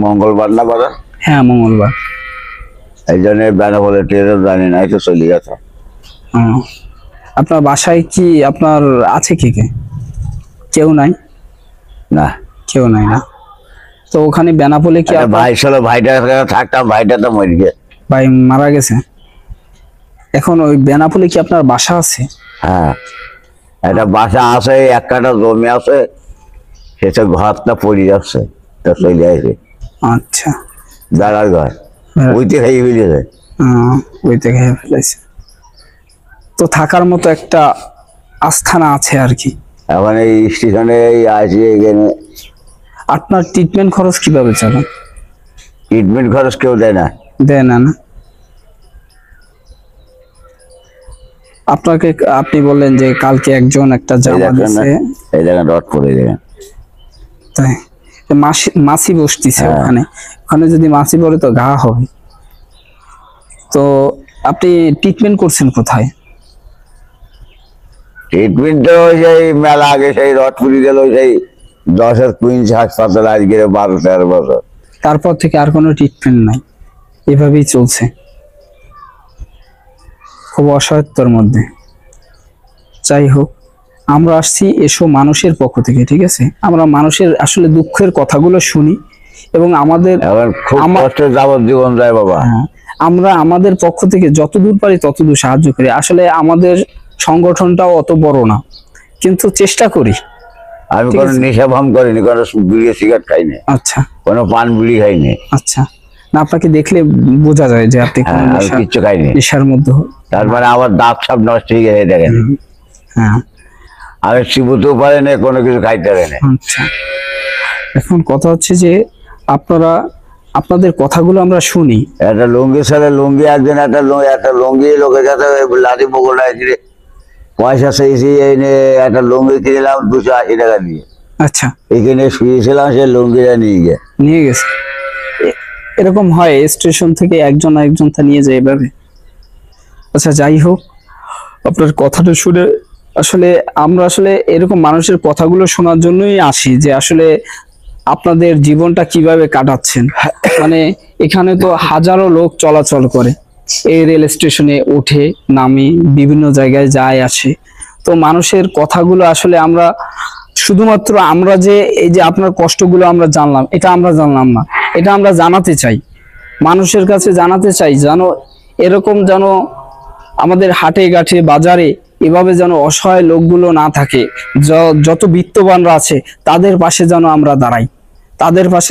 মঙ্গলবার না বাজার? হ্যাঁ মঙ্গলবার। এই জন্য বেনাপোলে ট্রেনে জানি না, তো চলে গেছে। আপনার বাসায় কি আপনার আছে কে কে? কেউ নাই? না, কেউ নাই না। তো ওখানে বেনাপোলে কি ভাই ছিল, ভাইটা থাকতাম, ভাইটা তো মরে গেছে। ভাই মারা গেছে। এখন ওই বেনাপোলে কি আপনার বাসা আছে? হ্যাঁ, একটা বাসা আছে, এক কাঠা জমি আছে, সেটা ঘরটা পড়ে যাচ্ছে, তা চলে আসে। আচ্ছা, দাঁড়ার ঘর ওইতে খাইয়ে ফেলেছে। ওইতে খেয়ে ফেলেছে। তো থাকার মতো একটা আস্থানা আছে আর কি। এখন এই স্টেশনে আসি, এখানে আপনার ট্রিটমেন্ট খরচ কিভাবে চালান? ট্রিটমেন্ট খরচ কেউ দেয় না। দেয় না? না, আপনাকে আপনি বললেন যে কালকে একজন একটা জামা দিয়েছে, এই জায়গা ডট পড়ে যাবেন, তাই মাছি বসতিছে হ্যাঁ। ওখানে যদি মাছি পড়ে তো ঘা হবে। তো আপনি ট্রিটমেন্ট করছেন কোথায়? ট্রিটমেন্ট তো সেই মেলা আগে সেই রড পুরি গেল, সেই 10-এর কুইন্স হাসপাতাল, আজকে 12-13 বছর। তারপর থেকে আর কোনো ট্রিটমেন্ট নাই, এভাবেই চলছে খুব অসহায়তার মধ্যে। যাই হোক, আমরা আসছি এসো মানুষের পক্ষ থেকে, ঠিক আছে? আমরা মানুষের আসলে দুঃখের কথাগুলো শুনি এবং আমাদের এখন খুব কষ্টের যাবজ্জীবন যায় বাবা। আমরা আমাদের পক্ষ থেকে যতদূর পারি ততদূর সাহায্য করি। আসলে আমাদের সংগঠনটাও অত বড় না, কিন্তু চেষ্টা করি। আমি কোনো নেশা ভাম করিনি, কোনো বিড়ি সিগারেট খাইনি, আচ্ছা, কোনো পান বিড়ি খাইনি। আচ্ছা, না আপনাকে দেখলে বোঝা যায় যে আপনি কোনো কিচ্ছু খাইনি। নেশার মধ্যে। তারপরে আমার দাঁত সব নষ্ট হয়ে গেছে, দেখেন। হ্যাঁ, আমি চিবুতেও পারে না, কোনো কিছু খাইতে পারে না। আচ্ছা, এখন কথা হচ্ছে যে আপনাদের কথাগুলো আমরা শুনি। একটা লুঙ্গি ছেলে লুঙ্গি, একদিন একটা লুঙ্গি লোকের কাছে লাঠি বগলায় দিয়ে পয়সা চেয়েছি, এনে একটা লুঙ্গি কিনলাম 280 টাকা দিয়ে। আচ্ছা, এখানে শুয়েছিলাম, সে লুঙ্গিটা নিয়ে গেছে। এরকম হয় স্টেশন থেকে একজন তা নিয়ে যায় এভাবে। আচ্ছা, যাই হোক, আপনার কথাটা শুনে আসলে আমরা এরকম মানুষের কথাগুলো শোনার জন্যই আসি, যে আসলে আপনাদের জীবনটা কিভাবে কাটাচ্ছেন। মানে এখানে তো হাজারো লোক চলাচল করে, এই রেল স্টেশনে ওঠে নামে, বিভিন্ন জায়গায় যায় আসে। তো মানুষের কথাগুলো আসলে আমরা শুধুমাত্র আমরা যে এই যে আপনার কষ্টগুলো আমরা জানলাম, এটা আমরা জানলাম না, এটা আমরা জানাতে চাই, মানুষের কাছে জানাতে চাই, জানো এরকম যেন আমাদের হাটে ঘাটে বাজারে এভাবে যেন অসহায় লোকগুলো না থাকে। যত বিত্তবানরা আছে তাদের পাশে যেন আমরা দাঁড়াই, তাদের পাশে